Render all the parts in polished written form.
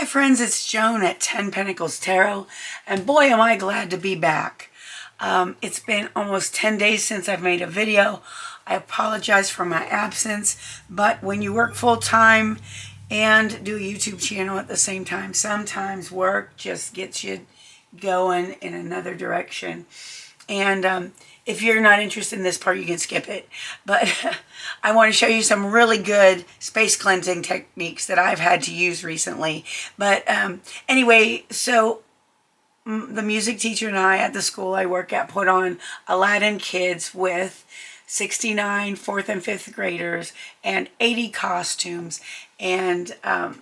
Hi friends, it's Joan at 10 Pentacles Tarot, and boy am I glad to be back. It's been almost 10 days since I've made a video. I apologize for my absence, but when you work full-time and do a YouTube channel at the same time, sometimes work just gets you going in another direction. And if you're not interested in this part, you can skip it. But I want to show you some really good space cleansing techniques that I've had to use recently. But anyway, so the music teacher and I at the school I work at put on Aladdin Kids with 69 4th and 5th graders and 80 costumes, and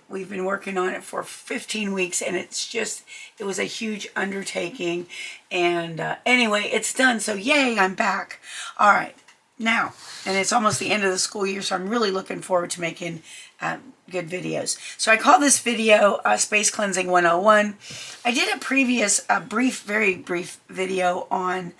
we've been working on it for 15 weeks, and it was a huge undertaking, and anyway, it's done, so yay, I'm back. All right, now, and it's almost the end of the school year, so I'm really looking forward to making good videos. So I call this video Space Cleansing 101. I did a previous very brief video on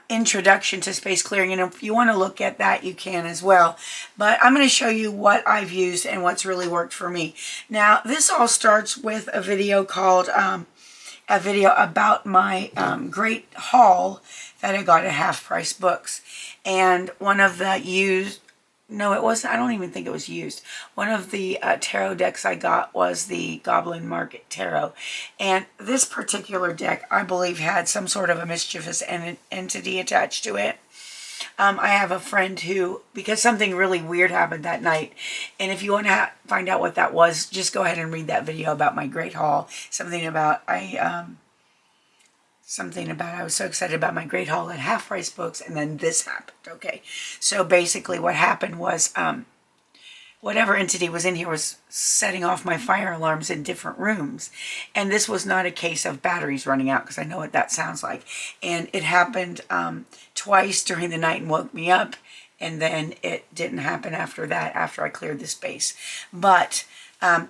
introduction to space clearing, and if you want to look at that, you can as well. But I'm going to show you what I've used and what's really worked for me. Now, this all starts with a video called a video about my great haul that I got at Half Price Books, and one of the no, it wasn't. I don't even think it was used. One of the tarot decks I got was the Goblin Market Tarot. And this particular deck, I believe, had some sort of a mischievous entity attached to it. I have a friend who, because something really weird happened that night, and if you want to find out what that was, just go ahead and read that video about my great haul. Something about I was so excited about my great haul at Half Price Books, and then this happened. Okay, so basically what happened was whatever entity was in here was setting off my fire alarms in different rooms, and this was not a case of batteries running out, because I know what that sounds like, and it happened twice during the night and woke me up, and then it didn't happen after that, after I cleared the space. But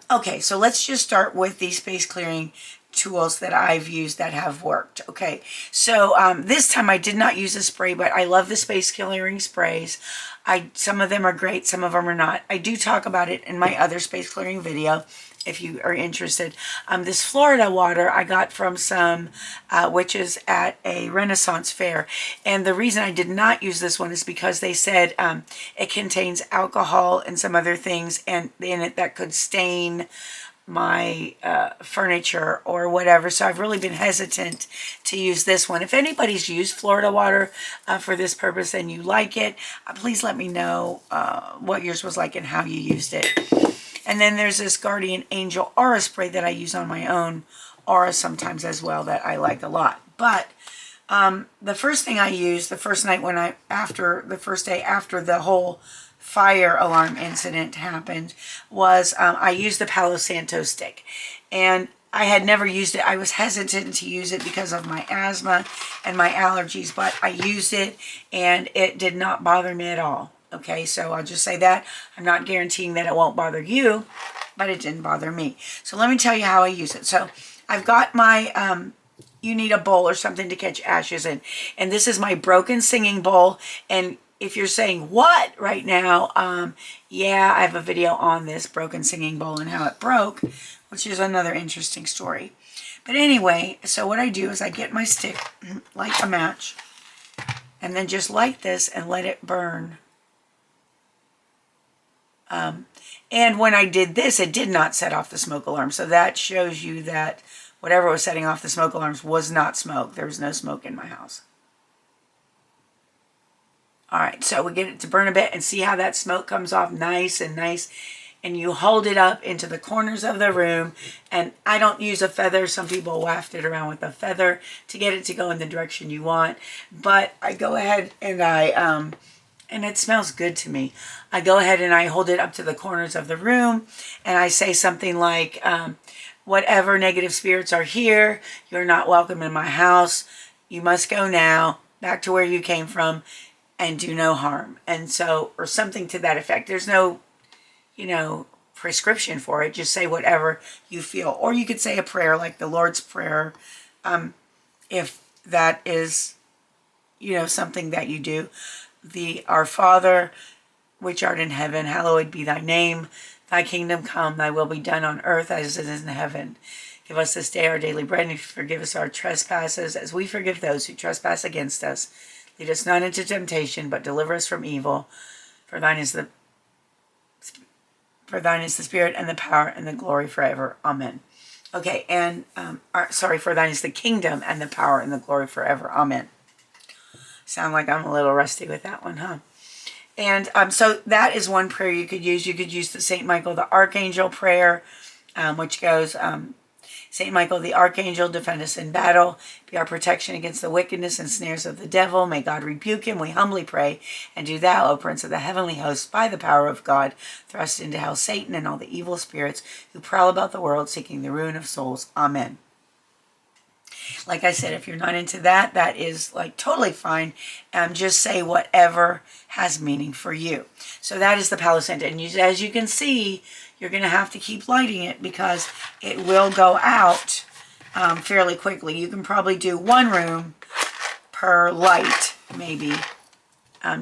okay, so let's just start with these space clearing tools that I've used that have worked. Okay, so this time I did not use a spray, but I love the space clearing sprays. Some of them are great, some of them are not. I do talk about it in my other space clearing video if you are interested. This Florida water I got from some witches at a Renaissance fair, and the reason I did not use this one is because they said it contains alcohol and some other things in it that could stain my furniture or whatever, so I've really been hesitant to use this one. If anybody's used Florida water for this purpose and you like it, please let me know what yours was like and how you used it. And then there's this Guardian Angel Aura spray that I use on my own aura sometimes as well that I like a lot. But the first thing I used the first night the first day after the whole fire alarm incident happened was I used the Palo Santo stick, and I had never used it. I was hesitant to use it because of my asthma and my allergies, but I used it and it did not bother me at all. Okay, so I'll just say that. I'm not guaranteeing that it won't bother you, but it didn't bother me. So let me tell you how I use it. So I've got my you need a bowl or something to catch ashes in, and this is my broken singing bowl. And if you're saying what right now, yeah, I have a video on this broken singing bowl and how it broke, which is another interesting story. But anyway, so what I do is I get my stick, light a match, and then just light this and let it burn. And when I did this, it did not set off the smoke alarm. So that shows you that whatever was setting off the smoke alarms was not smoke. There was no smoke in my house. All right, so we get it to burn a bit and see how that smoke comes off nice, and you hold it up into the corners of the room. And I don't use a feather. Some people waft it around with a feather to get it to go in the direction you want. But I go ahead and and it smells good to me. I go ahead and I hold it up to the corners of the room, and I say something like, whatever negative spirits are here, you're not welcome in my house. You must go now, back to where you came from, and do no harm. And so, or something to that effect. There's no, prescription for it. Just say whatever you feel. Or you could say a prayer like the Lord's Prayer, if that is, something that you do. Our Father, which art in heaven, hallowed be thy name. Thy kingdom come, thy will be done on earth as it is in heaven. Give us this day our daily bread, and forgive us our trespasses, as we forgive those who trespass against us. Lead us not into temptation, but deliver us from evil. For thine is the Spirit, and the power, and the glory forever. Amen. Okay, and, for thine is the kingdom, and the power, and the glory forever. Amen. Sound like I'm a little rusty with that one, huh? And so that is one prayer you could use. You could use the St. Michael the Archangel prayer, which goes, St. Michael the Archangel, defend us in battle, be our protection against the wickedness and snares of the devil. May God rebuke him, we humbly pray. And do thou, O Prince of the heavenly hosts, by the power of God, thrust into hell Satan and all the evil spirits who prowl about the world seeking the ruin of souls. Amen. Like I said, if you're not into that, that is like totally fine. Just say whatever has meaning for you. So that is the Palo Santo. And as you can see, you're going to have to keep lighting it because it will go out fairly quickly. You can probably do one room per light, maybe,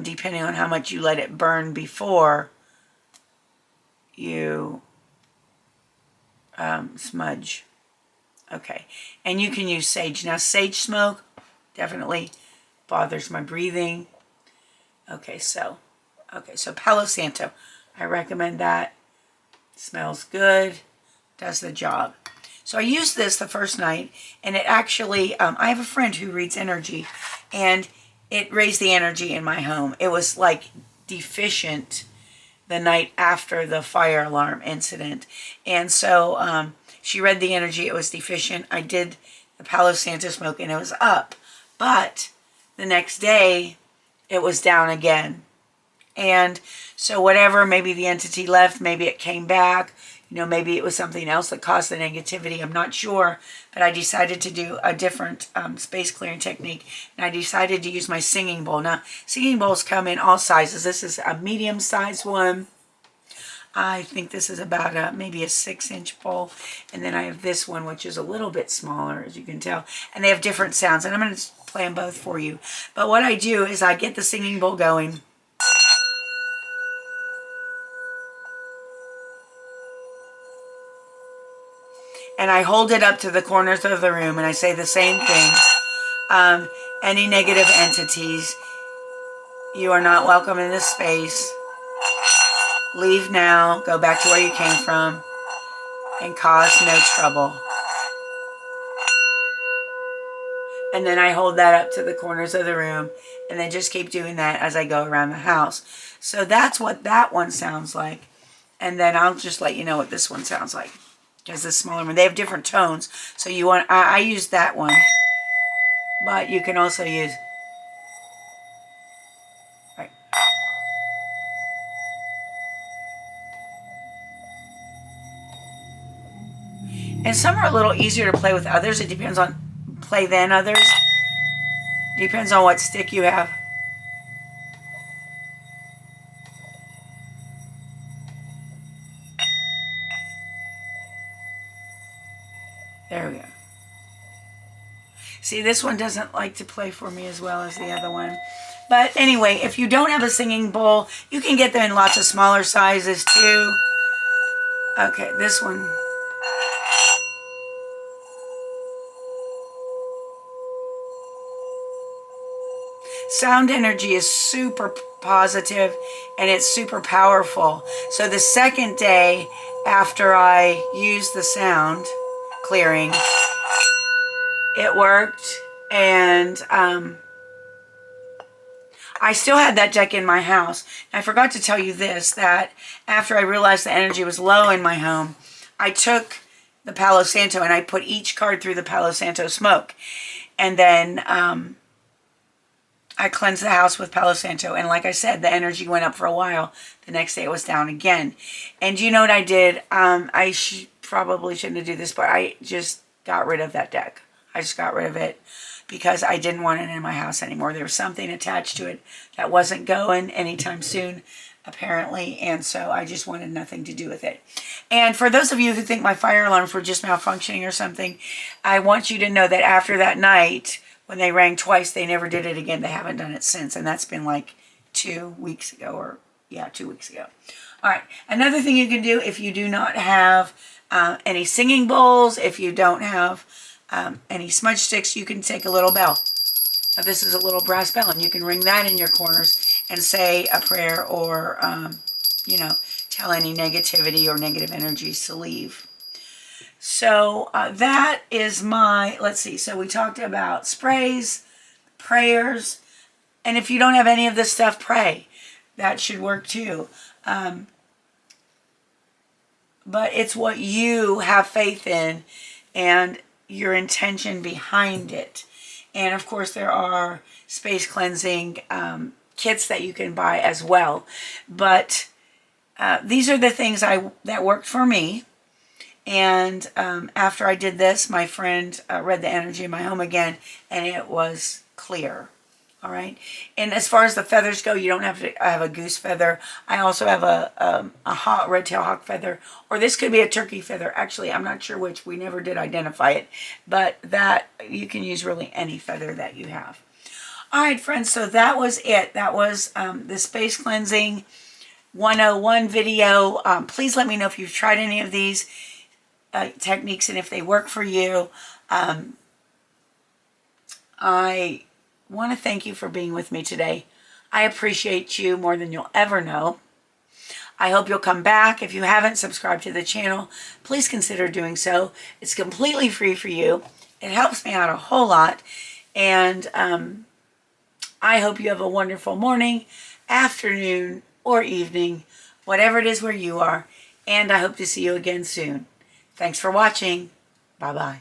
depending on how much you let it burn before you smudge. Okay, and you can use sage. Now, sage smoke definitely bothers my breathing. Okay, so Palo Santo, I recommend that. Smells good, does the job. So I used this the first night, and it actually, I have a friend who reads energy, and it raised the energy in my home. It was like deficient the night after the fire alarm incident, and so she read the energy, it was deficient. I did the Palo Santo smoke and it was up. But the next day, it was down again. And so whatever, maybe the entity left, maybe it came back. You know, maybe it was something else that caused the negativity. I'm not sure. But I decided to do a different space clearing technique. And I decided to use my singing bowl. Now, singing bowls come in all sizes. This is a medium-sized one. I think this is about maybe a 6-inch bowl. And then I have this one, which is a little bit smaller, as you can tell. And they have different sounds. And I'm going to play them both for you. But what I do is I get the singing bowl going. And I hold it up to the corners of the room. And I say the same thing. Any negative entities, you are not welcome in this space. Leave now, go back to where you came from, and cause no trouble. And then I hold that up to the corners of the room, and then just keep doing that as I go around the house. So that's what that one sounds like. And then I'll just let you know what this one sounds like. Because the smaller one, they have different tones. So you want, I use that one, but you can also use, right. And some are a little easier to play with others. It depends on play than others. Depends on what stick you have. There we go. See, this one doesn't like to play for me as well as the other one. But anyway, if you don't have a singing bowl, you can get them in lots of smaller sizes too. Okay, this one. Sound energy is super positive and it's super powerful. So the second day after I used the sound clearing, it worked, and I still had that deck in my house. And I forgot to tell you this, that after I realized the energy was low in my home, I took the Palo Santo and I put each card through the Palo Santo smoke. And then I cleansed the house with Palo Santo. And like I said, the energy went up for a while. The next day it was down again. And you know what I did? I probably shouldn't do this, but I just got rid of that deck. I just got rid of it because I didn't want it in my house anymore. There was something attached to it that wasn't going anytime soon, apparently, and so I just wanted nothing to do with it. And for those of you who think my fire alarms were just malfunctioning or something, I want you to know that after that night, when they rang twice, they never did it again. They haven't done it since, and that's been like 2 weeks ago or Yeah, 2 weeks ago. All right. Another thing you can do if you do not have any singing bowls, if you don't have any smudge sticks, you can take a little bell. Now, this is a little brass bell, and you can ring that in your corners and say a prayer or, you know, tell any negativity or negative energies to leave. So that is my, let's see, so we talked about sprays, prayers, and if you don't have any of this stuff, pray. That should work too. But it's what you have faith in and your intention behind it. And of course there are space cleansing kits that you can buy as well. But these are the things that worked for me. And after I did this, my friend read the energy in my home again, and it was clear. All right. And as far as the feathers go, you don't have to have a goose feather. I also have a red-tailed hawk feather, or this could be a turkey feather. Actually, I'm not sure which. We never did identify it, but that you can use really any feather that you have. All right, friends. So that was it. That was the Space Cleansing 101 video. Please let me know if you've tried any of these techniques and if they work for you. I want to thank you for being with me today. I appreciate you more than you'll ever know. I hope you'll come back. If you haven't subscribed to the channel, please consider doing so. It's completely free for you. It helps me out a whole lot. And I hope you have a wonderful morning, afternoon, or evening, whatever it is where you are. And I hope to see you again soon. Thanks for watching. Bye-bye.